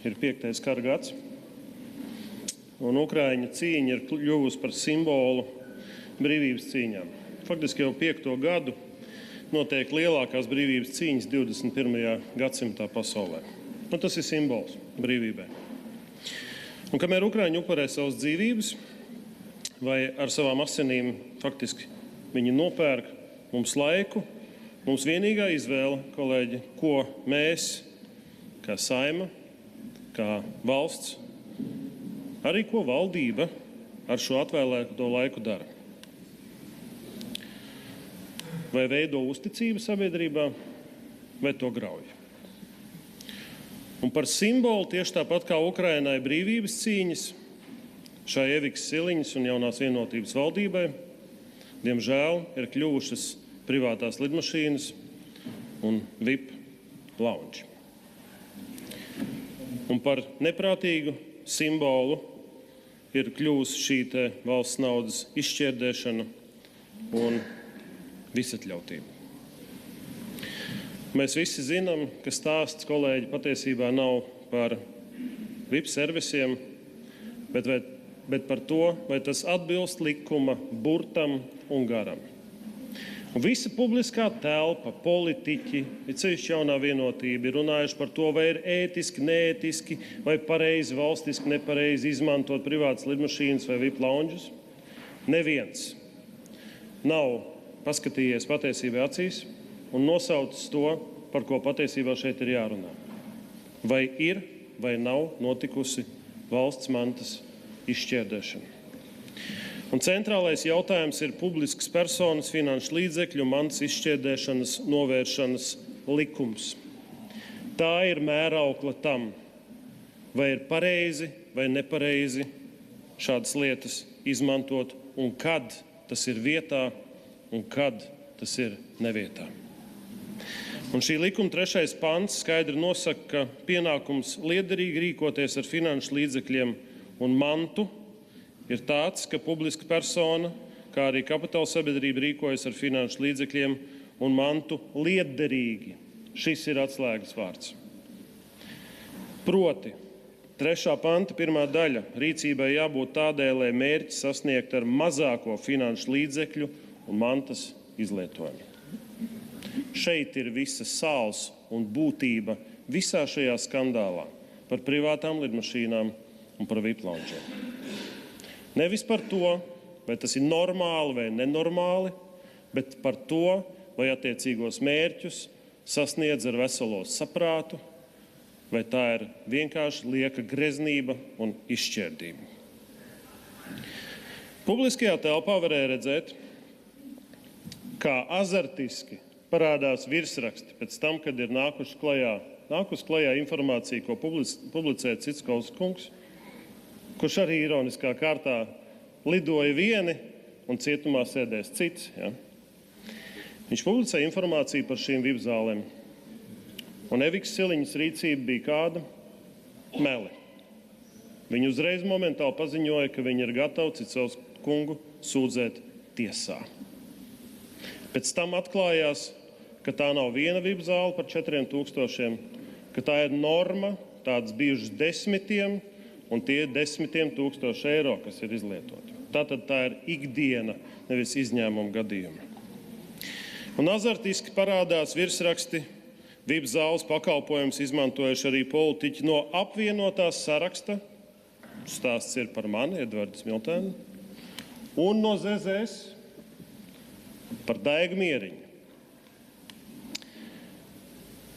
ir 5. kara gads, un Ukraiņu cīņa ir kļuvusi par simbolu brīvības cīņām. Faktiski jau 5. gadu notiek lielākās brīvības cīņas 21. gadsimtā pasaulē. Un tas ir simbols brīvībai. Un kamēr Ukraiņi upurē savas dzīvības, vai ar savām asinīm faktiski viņi nopērk mums laiku, mums vienīgā izvēle, kolēģi, ko mēs, kā Saeima, kā valsts, arī ko valdība ar šo atvēlēto laiku dara. Vai veido uzticību sabiedrībā, vai to grauj. Un par simbolu tieši tāpat kā Ukrainai brīvības cīņas, šai Evikas Siliņas un jaunās vienotības valdībai, diemžēl ir kļuvušas privātās lidmašīnas un VIP launži. Un par neprātīgu simbolu ir kļuvusi šī valsts naudas izšķērdēšana un visatļautība. Mēs visi zinām, ka stāsts, kolēģi, patiesībā nav par VIP servisiem, bet par to, vai tas atbilst likuma burtam un garam. Un visa publiskā telpa, politiķi, ir sevišķi jaunā vienotība, ir runājuši par to, vai ir ētiski, neētiski, vai pareizi, valstiski, nepareizi izmantot privātas lidmašīnas vai VIP launžus. Neviens nav paskatījies patiesībai acīs un nosaucis to, par ko patiesībā šeit ir jārunā. Vai ir vai nav notikusi valsts mantas izšķērdēšana. Un centrālais jautājums ir publiskas personas, finanšu līdzekļu, mantas izšķērdēšanas, novēršanas likums. Tā ir mēraukla tam, vai ir pareizi vai nepareizi šādas lietas izmantot, un kad tas ir vietā, un kad tas ir nevietā. Un šī likuma 3. pants skaidri nosaka, ka pienākums liederīgi rīkoties ar finanšu līdzekļiem un mantu ir tāds, ka publiska persona, kā arī kapitāla sabiedrība rīkojas ar finanšu līdzekļiem un mantu liederīgi. Šis ir atslēgas vārds. Proti, 3. panta 1. daļa rīcībai jābūt tādai, lai mērķi sasniegt ar mazāko finanšu līdzekļu un mantas izlietojumu. Šeit ir visa sāls un būtība visā šajā skandālā par privātām lidmašīnām un par VIP launžiem. Nevis par to, vai tas ir normāli vai nenormāli, bet par to, vai attiecīgos mērķus sasniedz ar veselo saprātu, vai tā ir vienkārši lieka greznība un izšķērdība. Publiskajā telpā varēja redzēt, kā azartiski parādās virsraksti pēc tam, kad ir nākusi klajā informācija, ko publicēja Citskovs kungs, kurš arī ironiskā kārtā lidoja vieni un cietumā sēdēs cits. Ja? Viņš publicēja informāciju par šīm VIP zālēm. Un Evikas Siliņas rīcība bija kāda? Meli. Viņi uzreiz momentāli paziņoja, ka viņi ir gatavi Citskovs kungu sūdzēt tiesā. Pēc tam atklājās, ka tā nav viena VIP zāle par 4000, ka tā ir norma, tādas bijušas desmitiem, un tie ir 10 000 eiro, kas ir izlietoti. Tātad tā ir ikdiena, nevis izņēmuma gadījuma. Un azartiski parādās virsraksti, VIP zāles pakalpojums izmantojuši arī politiķi no apvienotās saraksta, stāsts ir par mani, Edvards Miltēnu, un no ZZS par Daigu Mieriņu.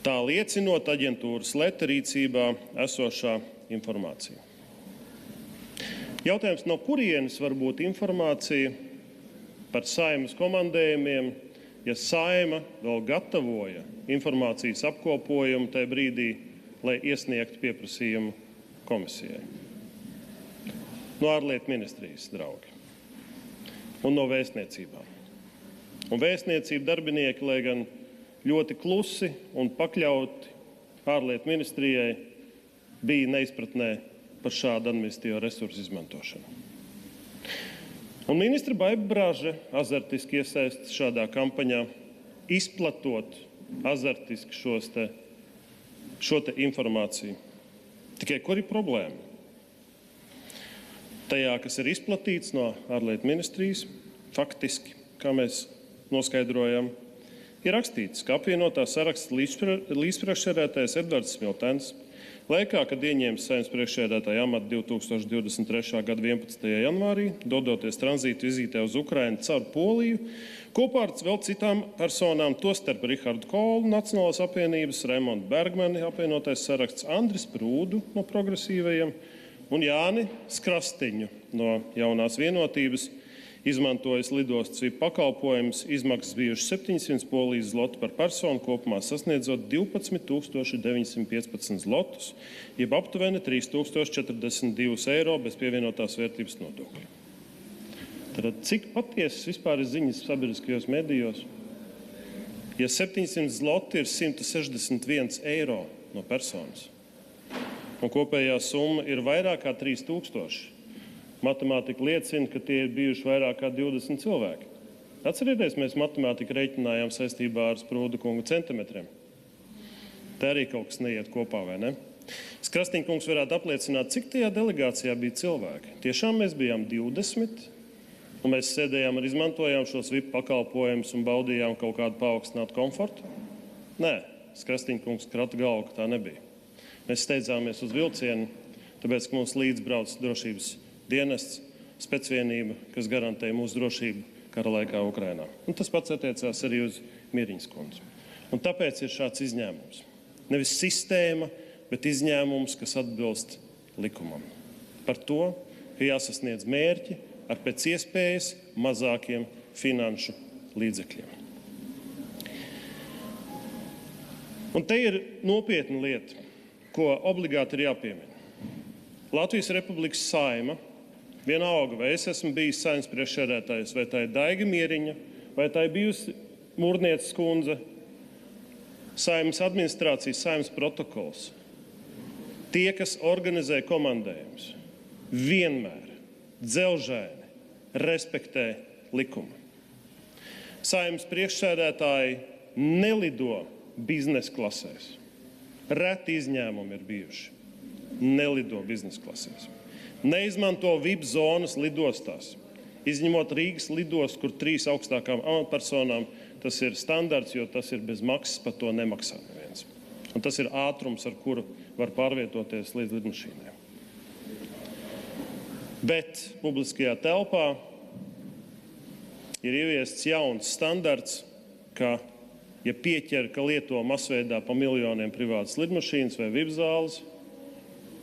Tā liecinot aģentūras Leta rīcībā esošā informācija. Jautājums, no kurienes var būt informācija par Saeimas komandējumiem, ja Saeima vēl gatavoja informācijas apkopojumu tajā brīdī, lai iesniegtu pieprasījumu komisijai? No ārlietu ministrijas, draugi, un no vēstniecībām. Un vēstniecību darbinieki, lai gan ļoti klusi un pakļauti ārlietu ministrijai, bija neizpratnē par šādu administratīvo resursu izmantošanu. Un ministra Baiba Braže azartiski iesaistas šādā kampaņā, izplatot azartiski šo informāciju. Tikai kur ir problēma? Tajā, kas ir izplatīts no ārlietu ministrijas, faktiski, kā mēs noskaidrojam, ir rakstīts, ka apvienotā saraksta līdzpriekšsēdētājs Edvards Smiltens laikā, kad ieņēmis Saeimas priekšsēdētāja amatu 2023. gada 11. janvārī, dodoties tranzītu vizītē uz Ukrainu caur Poliju, kopā ar vēl citām personām, tostarp Rihardu Kolu, Nacionālās apvienības, Raimondu Bergmani, apvienotais saraksts, Andris Prūdu no Progresīvajiem un Jāni Skrastiņu no Jaunās vienotības, izmantojis lidostas VIP pakalpojumus, izmaksas bijušas 700 polijas zlotu par personu, kopumā sasniedzot 12 915 zlotus, jeb aptuveni 3042 eiro bez pievienotās vērtības nodokļa. Tad cik patiesas vispār ir ziņas sabiedriskajos medijos? Ja 700 zloti ir 161 eiro no personas, un kopējā summa ir vairāk kā 3000, matemātika liecina, ka tie ir bijuši vairāk kā 20 cilvēki. Atcerieties, mēs matemātiku reiķinājām saistībā ar Sprūda kunga centimetriem. Tā arī kaut kas neiet kopā, vai ne? Skrastiņa kungs varētu apliecināt, cik tajā delegācijā bija cilvēki. Tiešām mēs bijām 20, un mēs sēdējām un izmantojām šos VIP pakalpojumus un baudījām kaut kādu paaugstinātu komfortu? Nē, Skrastiņa kungs krata galvu, ka tā nebija. Mēs steidzāmies uz vilcienu, tāpēc, ka mums līdz brauc drošības dienests, specvienība, kas garantē mūsu drošību kara laikā Ukrainā. Un tas pats attiecās arī uz Mieriņas kundzi. Un tāpēc ir šāds izņēmums. Nevis sistēma, bet izņēmums, kas atbilst likumam. Par to, ka jāsasniedz mērķi ar pēc iespējas mazākiem finanšu līdzekļiem. Un te ir nopietna lieta, ko obligāti ir jāpiemina. Latvijas Republikas Saeima, vienalga, vai es esmu bijis Saeimas priekšsēdētājs, vai tā ir Daiga Mieriņa, vai tā ir bijusi Mūrnieces kundze, Saeimas administrācijas, Saeimas protokols. Tie, kas organizē komandējumus, vienmēr dzelžaini respektē likumu. Saeimas priekšsēdētāji nelido biznesa klasēs. Reti izņēmumi ir bijuši. Nelido biznesa klasēs. Neizmanto VIP zonas lidostās. Izņemot Rīgas lidostu, kur 3 augstākām amatpersonām, tas ir standarts, jo tas ir bez maksas, par to nemaksā neviens. Un tas ir ātrums, ar kuru var pārvietoties līdz lidmašīnām. Bet publiskajā telpā ir ieviests jauns standarts, ka, ja pieķer, ka lieto masveidā pa miljoniem privātas lidmašīnas vai VIP zāles,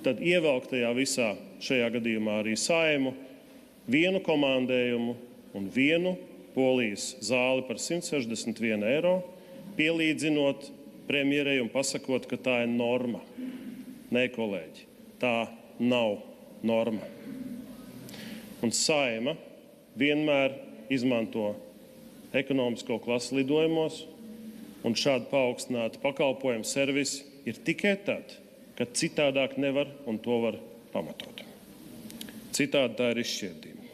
tad ievelk tajā visā, šajā gadījumā arī Saeimu, vienu komandējumu un vienu Polijas zāli par 161 eiro, pielīdzinot premjerei un pasakot, ka tā ir norma. Nē, kolēģi, tā nav norma. Un Saeima vienmēr izmanto ekonomisko klases lidojumos, un šādi paaugstināti pakalpojumu servisi ir tikai tad, kad citādāk nevar un to var pamatot. Citādi tā ir izšķirdība.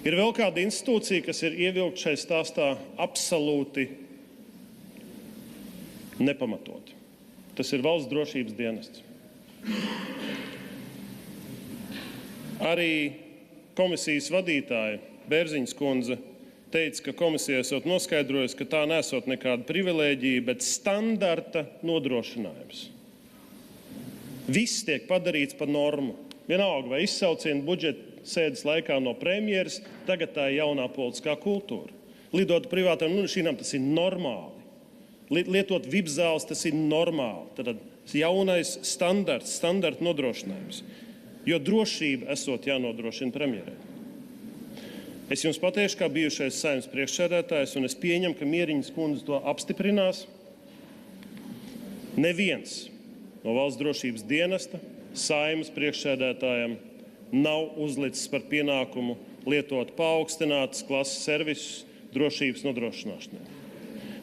Ir vēl kāda institūcija, kas ir ievilkta šai stāstā absolūti nepamatot. Tas ir Valsts drošības dienests. Arī komisijas vadītāja Bērziņas kundze teica, ka komisija esot noskaidrojusi, ka tā nesot nekāda privilēģija, bet standarta nodrošinājums. Viss tiek padarīts par normu. Vienalga, vai izsaucienu budžeta sēdes laikā no premjeras, tagad tā ir jaunā politiskā kultūra. Lidot privātām lidmašīnām, tas ir normāli. Lietot VIP zāles, tas ir normāli. Tad jaunais standarts, standarta nodrošinājums. Jo drošība esot jānodrošina premjerei. Es jums pateikšu, kā bijušais Saeimas priekšsēdētājs, un es pieņemu, ka Mieriņas kundze to apstiprinās. Neviens no Valsts drošības dienesta Saeimas priekšsēdētājiem nav uzlicis par pienākumu lietot paaugstinātas klases servisus drošības nodrošināšanai.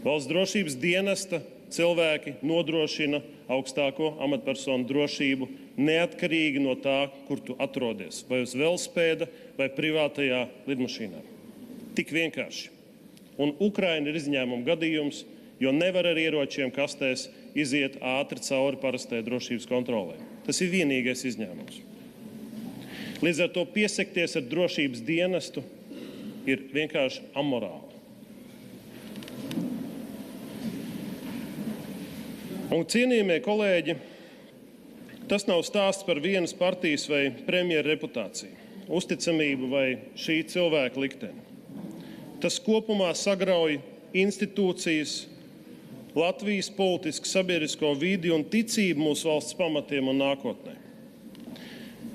Valsts drošības dienesta cilvēki nodrošina augstāko amatpersonu drošību neatkarīgi no tā, kur tu atrodies, vai uz velospēda vai privātajā lidmašīnā. Tik vienkārši. Un Ukraina ir izņēmuma gadījums, jo nevar ar ieročiem kastēs iziet ātri cauri parastajai drošības kontrolē. Tas ir vienīgais izņēmums. Līdz ar to piesakties ar drošības dienestu ir vienkārši amorāli. Un, cienījamie kolēģi, tas nav stāsts par vienas partijas vai premjera reputāciju, uzticamību vai šī cilvēka likteni. Tas kopumā sagrauj institūcijas, Latvijas politisku sabiedrisko vidi un ticību mūsu valsts pamatiem un nākotnē.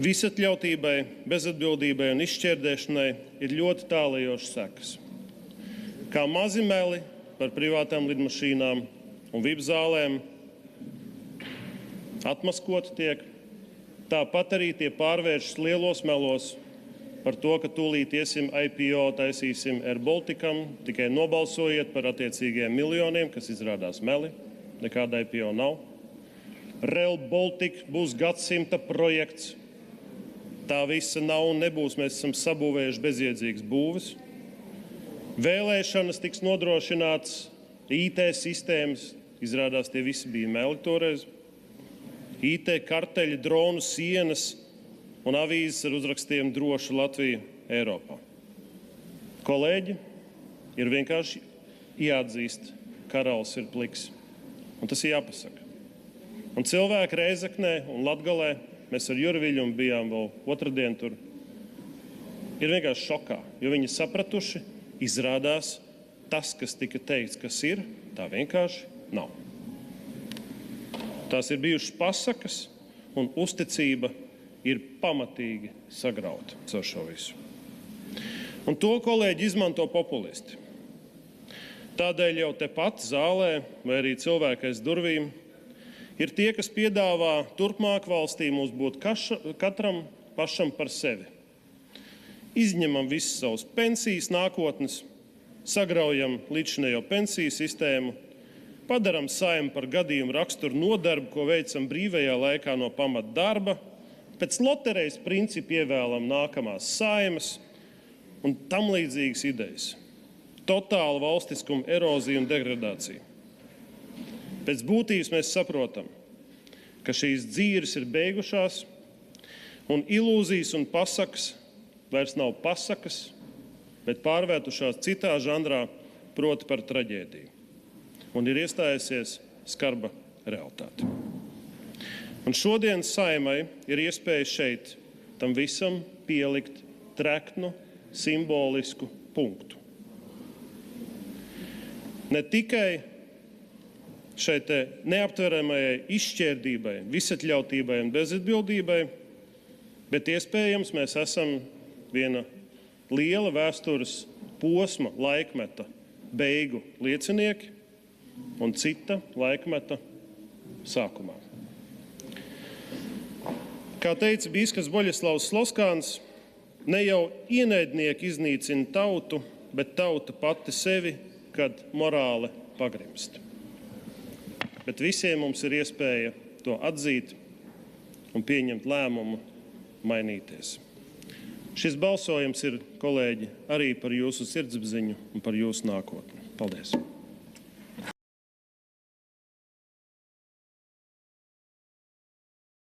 Visatļautībai, bezatbildībai un izšķērdēšanai ir ļoti tālajošas sekas. Kā mazi meli par privātām lidmašīnām un VIP zālēm atmaskoti tiek, tāpat arī tie pārvēršas lielos melos par to, ka tūlīt iesim IPO, taisīsim Air Balticam, tikai nobalsojiet par attiecīgajiem miljoniem, kas izrādās meli, nekāda IPO nav. Rail Baltic būs gadsimta projekts. Tā visa nav un nebūs, mēs esam sabūvējuši bezjēdzīgas būves. Vēlēšanas tiks nodrošināts, IT sistēmas, izrādās tie visi bija meli toreiz. IT karteļi, dronu sienas un avīzes ar uzrakstiem droša Latvija Eiropā. Kolēģi, ir vienkārši jāatzīst, karalis ir pliks. Un tas ir jāpasaka. Un cilvēki Reizeknē un Latgalē, mēs ar Jurviļu bijām vēl otrdien tur, ir vienkārši šokā, jo viņi sapratuši, izrādās tas, kas tika teikts, kas ir, tā vienkārši nav. Tās ir bijušas pasakas, un uzticība ir pamatīgi sagrauta ar šo visu. Un to, kolēģi, izmanto populisti. Tādēļ jau tepat zālē, vai arī cilvēki aiz durvīm, ir tie, kas piedāvā turpmāk valstī mums būt katram pašam par sevi. Izņemam visas savas pensijas nākotnes, sagraujam līdzinējo pensiju sistēmu, padaram Saeimu par gadījumu raksturu nodarbu, ko veicam brīvajā laikā no pamata darba, pēc loterejas principu ievēlam nākamās Saeimas un tam līdzīgas idejas. Totāla valstiskuma erozija un degradācija. Pēc būtības mēs saprotam, ka šīs dzīves ir beigušās un ilūzijas un pasakas vairs nav pasakas, bet pārvērtušās citā žanrā, proti par traģēdiju. Un ir iestājusies skarba realitāte. Un šodien Saeimai ir iespēja šeit tam visam pielikt treknu, simbolisku punktu. Ne tikai šai neaptveramajai izšķērdībai, visatļautībai un bezatbildībai, bet iespējams mēs esam viena liela vēstures posma laikmeta beigu liecinieki un cita laikmeta sākumā. Kā teica bīskaps Boļislavs Sloskāns, ne jau ienaidnieki iznīcina tautu, bet tauta pati sevi, kad morāle pagrimst. Bet visiem mums ir iespēja to atzīt un pieņemt lēmumu mainīties. Šis balsojums ir, kolēģi, arī par jūsu sirdsapziņu un par jūsu nākotni. Paldies!